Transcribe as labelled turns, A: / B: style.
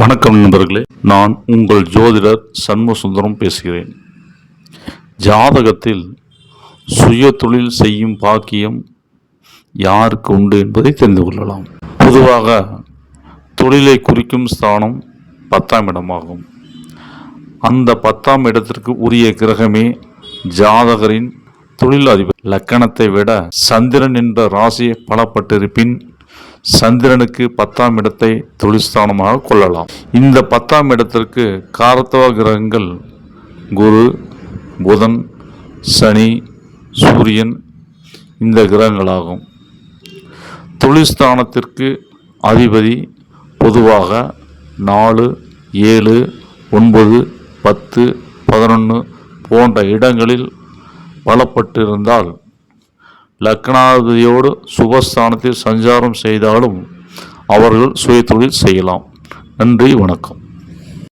A: வணக்கம் நண்பர்களே, நான் உங்கள் ஜோதிடர் சண்முகசுந்தரம் பேசுகிறேன். ஜாதகத்தில் சுய தொழில் செய்யும் பாக்கியம் யாருக்கு உண்டு என்பதை தெரிந்து கொள்ளலாம். பொதுவாக தொழிலை குறிக்கும் ஸ்தானம் 10ஆம் இடமாகும். அந்த 10ஆம் இடத்திற்கு உரிய கிரகமே ஜாதகரின் தொழில் அதிபர். லக்கணத்தை விட சந்திரன் என்ற ராசியை பலப்பட்டிருப்பின் சந்திரனுக்கு 10ஆம் இடத்தை தொழில்ஸ்தானமாக கொள்ளலாம். இந்த 10ஆம் இடத்திற்கு காரத்துவ கிரகங்கள் குரு, புதன், சனி, சூரியன் இந்த கிரகங்களாகும். தொழில்ஸ்தானத்திற்கு அதிபதி பொதுவாக 4, 7, 9, 10, 11 போன்ற இடங்களில் பலப்பட்டிருந்தால் லக்னாதிபதியோடு சுபஸ்தானத்தில் சஞ்சாரம் செய்தாலும் அவர்கள் சுய தொழில் செய்யலாம். நன்றி, வணக்கம்.